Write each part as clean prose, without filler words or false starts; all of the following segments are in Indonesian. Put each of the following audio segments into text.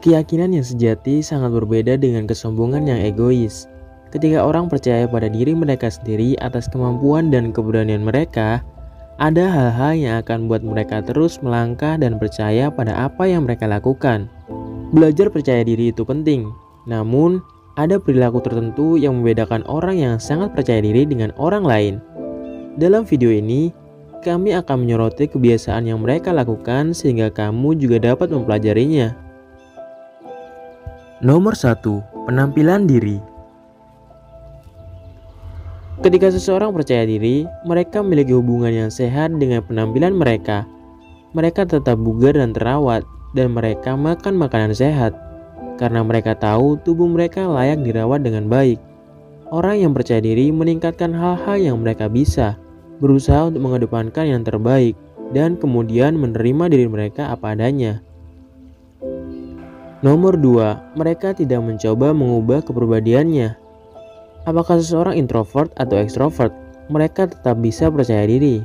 Keyakinan yang sejati sangat berbeda dengan kesombongan yang egois. Ketika orang percaya pada diri mereka sendiri atas kemampuan dan keberanian mereka, ada hal-hal yang akan membuat mereka terus melangkah dan percaya pada apa yang mereka lakukan. Belajar percaya diri itu penting, namun ada perilaku tertentu yang membedakan orang yang sangat percaya diri dengan orang lain. Dalam video ini, kami akan menyoroti kebiasaan yang mereka lakukan sehingga kamu juga dapat mempelajarinya. Nomor 1. Penampilan diri. Ketika seseorang percaya diri, mereka memiliki hubungan yang sehat dengan penampilan mereka. Mereka tetap bugar dan terawat, dan mereka makan makanan sehat, karena mereka tahu tubuh mereka layak dirawat dengan baik. Orang yang percaya diri meningkatkan hal-hal yang mereka bisa, berusaha untuk mengedepankan yang terbaik, dan kemudian menerima diri mereka apa adanya. Nomor 2, mereka tidak mencoba mengubah kepribadiannya. Apakah seseorang introvert atau ekstrovert, mereka tetap bisa percaya diri.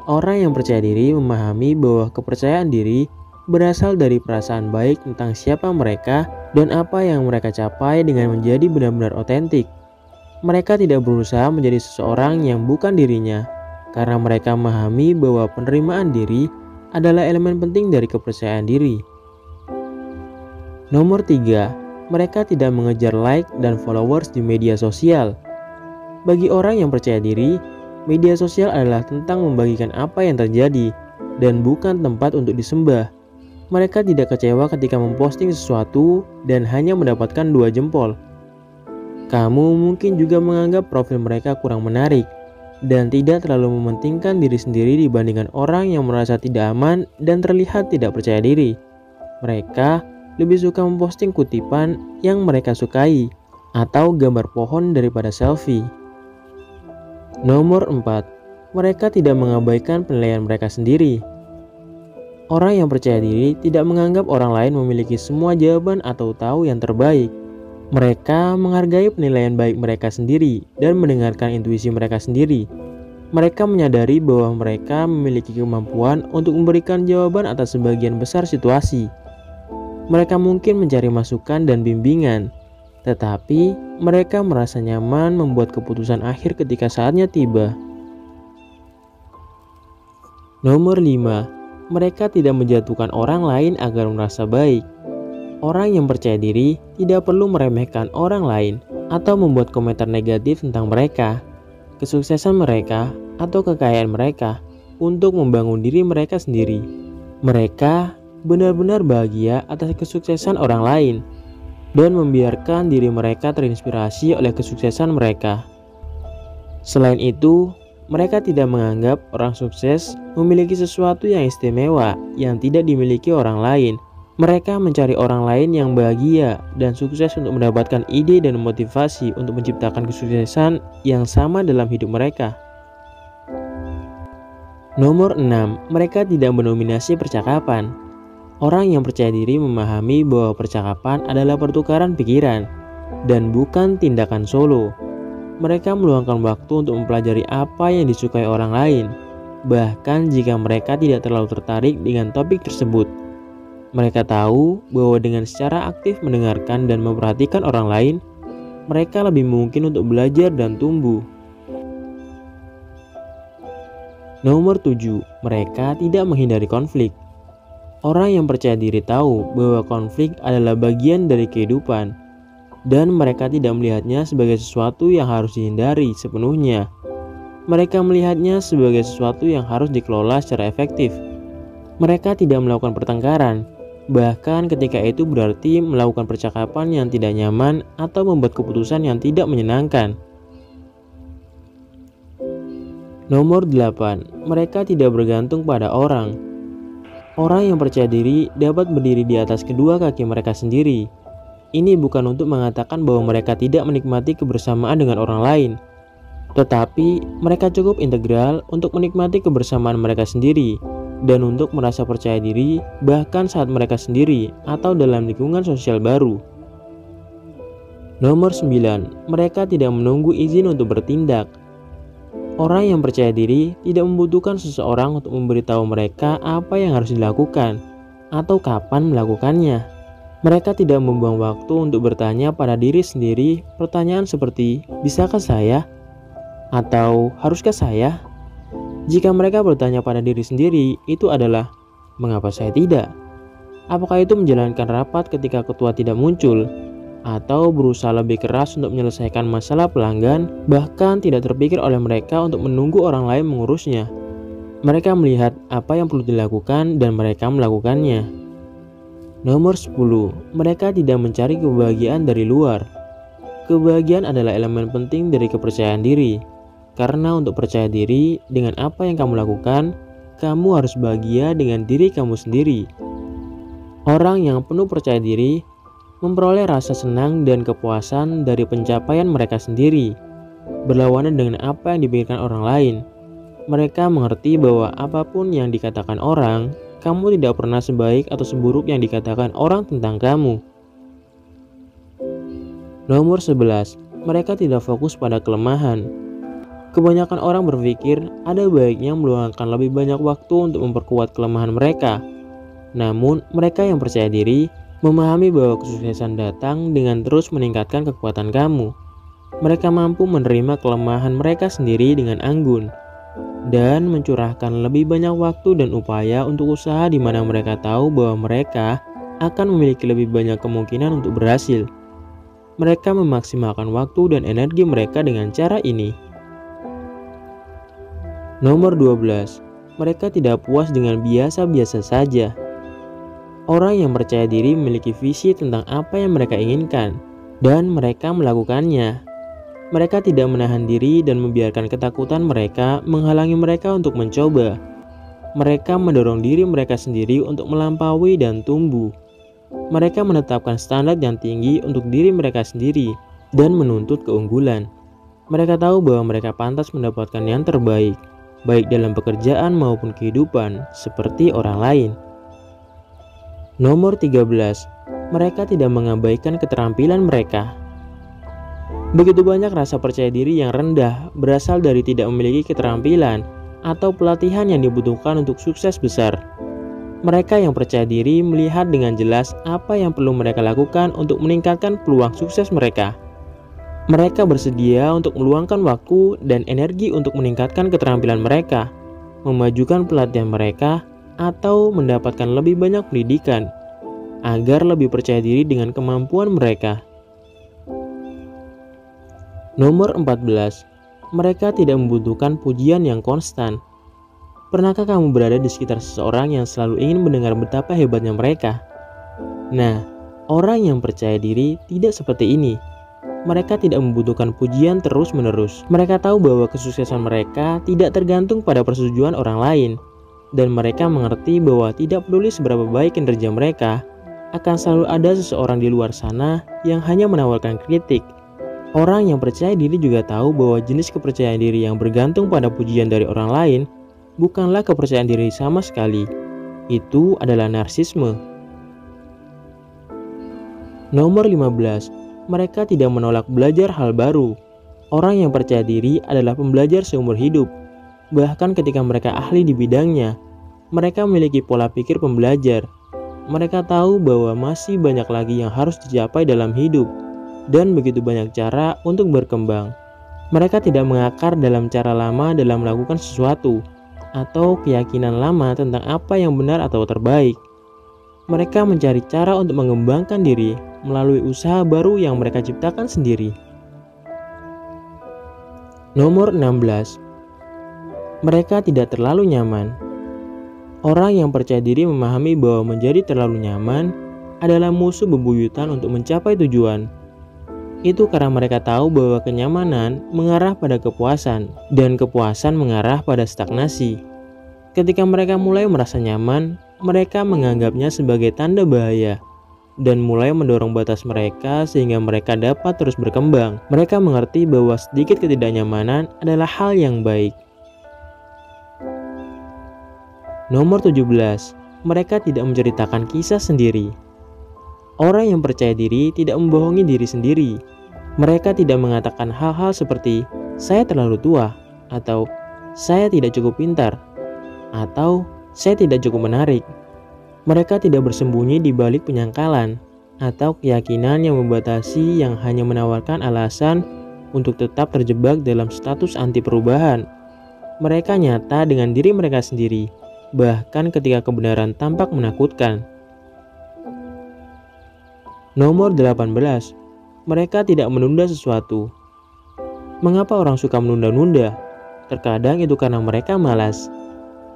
Orang yang percaya diri memahami bahwa kepercayaan diri berasal dari perasaan baik tentang siapa mereka dan apa yang mereka capai dengan menjadi benar-benar otentik. Mereka tidak berusaha menjadi seseorang yang bukan dirinya, karena mereka memahami bahwa penerimaan diri adalah elemen penting dari kepercayaan diri. Nomor 3, mereka tidak mengejar like dan followers di media sosial. Bagi orang yang percaya diri, media sosial adalah tentang membagikan apa yang terjadi dan bukan tempat untuk disembah. Mereka tidak kecewa ketika memposting sesuatu dan hanya mendapatkan 2 jempol. Kamu mungkin juga menganggap profil mereka kurang menarik dan tidak terlalu mementingkan diri sendiri dibandingkan orang yang merasa tidak aman dan terlihat tidak percaya diri. Mereka lebih suka memposting kutipan yang mereka sukai atau gambar pohon daripada selfie. Nomor 4, mereka tidak mengabaikan penilaian mereka sendiri. Orang yang percaya diri tidak menganggap orang lain memiliki semua jawaban atau tahu yang terbaik. Mereka menghargai penilaian baik mereka sendiri dan mendengarkan intuisi mereka sendiri. Mereka menyadari bahwa mereka memiliki kemampuan untuk memberikan jawaban atas sebagian besar situasi. Mereka mungkin mencari masukan dan bimbingan, tetapi mereka merasa nyaman membuat keputusan akhir ketika saatnya tiba. Nomor 5, mereka tidak menjatuhkan orang lain agar merasa baik. Orang yang percaya diri tidak perlu meremehkan orang lain atau membuat komentar negatif tentang mereka, kesuksesan mereka, atau kekayaan mereka untuk membangun diri mereka sendiri. Mereka benar-benar bahagia atas kesuksesan orang lain dan membiarkan diri mereka terinspirasi oleh kesuksesan mereka. Selain itu, mereka tidak menganggap orang sukses memiliki sesuatu yang istimewa yang tidak dimiliki orang lain. Mereka mencari orang lain yang bahagia dan sukses untuk mendapatkan ide dan motivasi untuk menciptakan kesuksesan yang sama dalam hidup mereka. Nomor 6, mereka tidak mendominasi percakapan. Orang yang percaya diri memahami bahwa percakapan adalah pertukaran pikiran dan bukan tindakan solo. Mereka meluangkan waktu untuk mempelajari apa yang disukai orang lain, bahkan jika mereka tidak terlalu tertarik dengan topik tersebut. Mereka tahu bahwa dengan secara aktif mendengarkan dan memperhatikan orang lain, mereka lebih mungkin untuk belajar dan tumbuh. Nomor 7, mereka tidak menghindari konflik. Orang yang percaya diri tahu bahwa konflik adalah bagian dari kehidupan dan mereka tidak melihatnya sebagai sesuatu yang harus dihindari sepenuhnya. Mereka melihatnya sebagai sesuatu yang harus dikelola secara efektif. Mereka tidak melakukan pertengkaran, bahkan ketika itu berarti melakukan percakapan yang tidak nyaman atau membuat keputusan yang tidak menyenangkan. Nomor 8, mereka tidak bergantung pada orang. Orang yang percaya diri dapat berdiri di atas kedua kaki mereka sendiri. Ini bukan untuk mengatakan bahwa mereka tidak menikmati kebersamaan dengan orang lain, tetapi mereka cukup integral untuk menikmati kebersamaan mereka sendiri dan untuk merasa percaya diri bahkan saat mereka sendiri atau dalam lingkungan sosial baru. Nomor 9, mereka tidak menunggu izin untuk bertindak. Orang yang percaya diri tidak membutuhkan seseorang untuk memberitahu mereka apa yang harus dilakukan atau kapan melakukannya. Mereka tidak membuang waktu untuk bertanya pada diri sendiri pertanyaan seperti, bisakah saya? Atau haruskah saya? Jika mereka bertanya pada diri sendiri, itu adalah, mengapa saya tidak? Apakah itu menjalankan rapat ketika ketua tidak muncul? Atau berusaha lebih keras untuk menyelesaikan masalah pelanggan, bahkan tidak terpikir oleh mereka untuk menunggu orang lain mengurusnya? Mereka melihat apa yang perlu dilakukan dan mereka melakukannya. Nomor 10. Mereka tidak mencari kebahagiaan dari luar. Kebahagiaan adalah elemen penting dari kepercayaan diri. Karena untuk percaya diri dengan apa yang kamu lakukan, kamu harus bahagia dengan diri kamu sendiri. Orang yang penuh percaya diri memperoleh rasa senang dan kepuasan dari pencapaian mereka sendiri, berlawanan dengan apa yang dipikirkan orang lain. Mereka mengerti bahwa apapun yang dikatakan orang, kamu tidak pernah sebaik atau seburuk yang dikatakan orang tentang kamu. Nomor 11. Mereka tidak fokus pada kelemahan. Kebanyakan orang berpikir ada baiknya meluangkan lebih banyak waktu untuk memperkuat kelemahan mereka. Namun, mereka yang percaya diri memahami bahwa kesuksesan datang dengan terus meningkatkan kekuatan kamu. Mereka mampu menerima kelemahan mereka sendiri dengan anggun dan mencurahkan lebih banyak waktu dan upaya untuk usaha di mana mereka tahu bahwa mereka akan memiliki lebih banyak kemungkinan untuk berhasil. Mereka memaksimalkan waktu dan energi mereka dengan cara ini. Nomor 12. Mereka tidak puas dengan biasa-biasa saja. Orang yang percaya diri memiliki visi tentang apa yang mereka inginkan, dan mereka melakukannya. Mereka tidak menahan diri dan membiarkan ketakutan mereka menghalangi mereka untuk mencoba. Mereka mendorong diri mereka sendiri untuk melampaui dan tumbuh. Mereka menetapkan standar yang tinggi untuk diri mereka sendiri dan menuntut keunggulan. Mereka tahu bahwa mereka pantas mendapatkan yang terbaik, baik dalam pekerjaan maupun kehidupan, seperti orang lain. Nomor 13. Mereka tidak mengabaikan keterampilan mereka. Begitu banyak rasa percaya diri yang rendah berasal dari tidak memiliki keterampilan atau pelatihan yang dibutuhkan untuk sukses besar. Mereka yang percaya diri melihat dengan jelas apa yang perlu mereka lakukan untuk meningkatkan peluang sukses mereka. Mereka bersedia untuk meluangkan waktu dan energi untuk meningkatkan keterampilan mereka, memajukan pelatihan mereka, atau mendapatkan lebih banyak pendidikan agar lebih percaya diri dengan kemampuan mereka. Nomor 14. Mereka tidak membutuhkan pujian yang konstan. Pernahkah kamu berada di sekitar seseorang yang selalu ingin mendengar betapa hebatnya mereka? Nah, orang yang percaya diri tidak seperti ini. Mereka tidak membutuhkan pujian terus-menerus. Mereka tahu bahwa kesuksesan mereka tidak tergantung pada persetujuan orang lain. Dan mereka mengerti bahwa tidak peduli seberapa baik kinerja mereka, akan selalu ada seseorang di luar sana yang hanya menawarkan kritik. Orang yang percaya diri juga tahu bahwa jenis kepercayaan diri yang bergantung pada pujian dari orang lain bukanlah kepercayaan diri sama sekali. Itu adalah narsisme. Nomor 15. Mereka tidak menolak belajar hal baru. Orang yang percaya diri adalah pembelajar seumur hidup. Bahkan ketika mereka ahli di bidangnya, mereka memiliki pola pikir pembelajar. Mereka tahu bahwa masih banyak lagi yang harus dicapai dalam hidup, dan begitu banyak cara untuk berkembang. Mereka tidak mengakar dalam cara lama dalam melakukan sesuatu, atau keyakinan lama tentang apa yang benar atau terbaik. Mereka mencari cara untuk mengembangkan diri melalui usaha baru yang mereka ciptakan sendiri. Nomor 16. Mereka tidak terlalu nyaman. Orang yang percaya diri memahami bahwa menjadi terlalu nyaman adalah musuh bebuyutan untuk mencapai tujuan. Itu karena mereka tahu bahwa kenyamanan mengarah pada kepuasan, dan kepuasan mengarah pada stagnasi. Ketika mereka mulai merasa nyaman, mereka menganggapnya sebagai tanda bahaya, dan mulai mendorong batas mereka sehingga mereka dapat terus berkembang. Mereka mengerti bahwa sedikit ketidaknyamanan adalah hal yang baik. Nomor 17. Mereka tidak menceritakan kisah sendiri. Orang yang percaya diri tidak membohongi diri sendiri. Mereka tidak mengatakan hal-hal seperti "saya terlalu tua" atau "saya tidak cukup pintar" atau "saya tidak cukup menarik". Mereka tidak bersembunyi di balik penyangkalan. atau keyakinan yang membatasi yang hanya menawarkan alasan untuk tetap terjebak dalam status anti perubahan. Mereka nyata dengan diri mereka sendiri, bahkan ketika kebenaran tampak menakutkan. Nomor 18. Mereka tidak menunda sesuatu. Mengapa orang suka menunda-nunda? Terkadang itu karena mereka malas.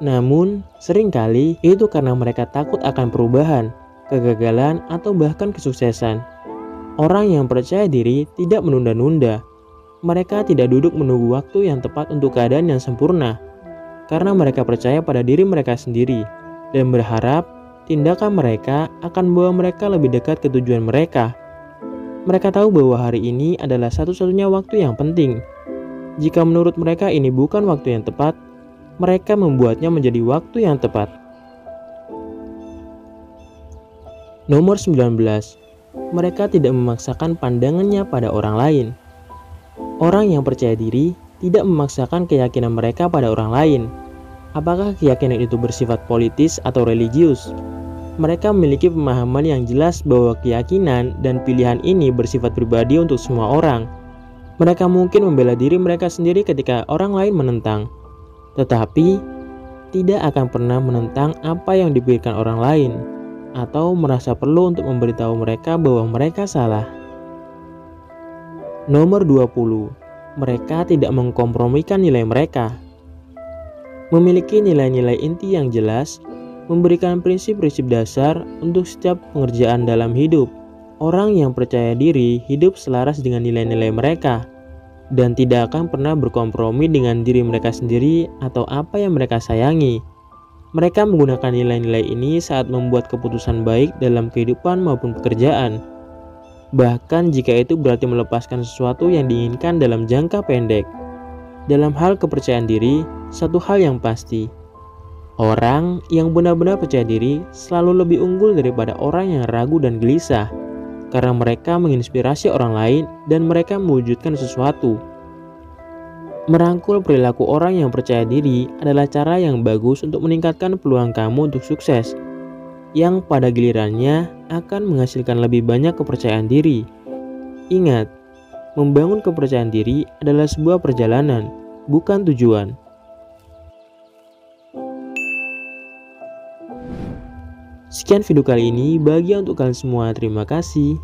Namun, seringkali itu karena mereka takut akan perubahan, kegagalan, atau bahkan kesuksesan. Orang yang percaya diri tidak menunda-nunda. Mereka tidak duduk menunggu waktu yang tepat untuk keadaan yang sempurna, karena mereka percaya pada diri mereka sendiri dan berharap tindakan mereka akan membawa mereka lebih dekat ke tujuan mereka. Mereka tahu bahwa hari ini adalah satu-satunya waktu yang penting. Jika menurut mereka ini bukan waktu yang tepat, mereka membuatnya menjadi waktu yang tepat. Nomor 19. Mereka tidak memaksakan pandangannya pada orang lain. Orang yang percaya diri tidak memaksakan keyakinan mereka pada orang lain. Apakah keyakinan itu bersifat politis atau religius? Mereka memiliki pemahaman yang jelas bahwa keyakinan dan pilihan ini bersifat pribadi untuk semua orang. Mereka mungkin membela diri mereka sendiri ketika orang lain menentang, tetapi tidak akan pernah menentang apa yang dipikirkan orang lain, atau merasa perlu untuk memberitahu mereka bahwa mereka salah. Nomor 20. Mereka tidak mengkompromikan nilai mereka. Memiliki nilai-nilai inti yang jelas, memberikan prinsip-prinsip dasar untuk setiap pengerjaan dalam hidup. Orang yang percaya diri hidup selaras dengan nilai-nilai mereka dan tidak akan pernah berkompromi dengan diri mereka sendiri atau apa yang mereka sayangi. Mereka menggunakan nilai-nilai ini saat membuat keputusan baik dalam kehidupan maupun pekerjaan. Bahkan jika itu berarti melepaskan sesuatu yang diinginkan dalam jangka pendek. Dalam hal kepercayaan diri, satu hal yang pasti, orang yang benar-benar percaya diri selalu lebih unggul daripada orang yang ragu dan gelisah, karena mereka menginspirasi orang lain dan mereka mewujudkan sesuatu. Merangkul perilaku orang yang percaya diri adalah cara yang bagus untuk meningkatkan peluang kamu untuk sukses, yang pada gilirannya akan menghasilkan lebih banyak kepercayaan diri. Ingat, membangun kepercayaan diri adalah sebuah perjalanan, bukan tujuan. Sekian video kali ini, bahagia untuk kalian semua. Terima kasih.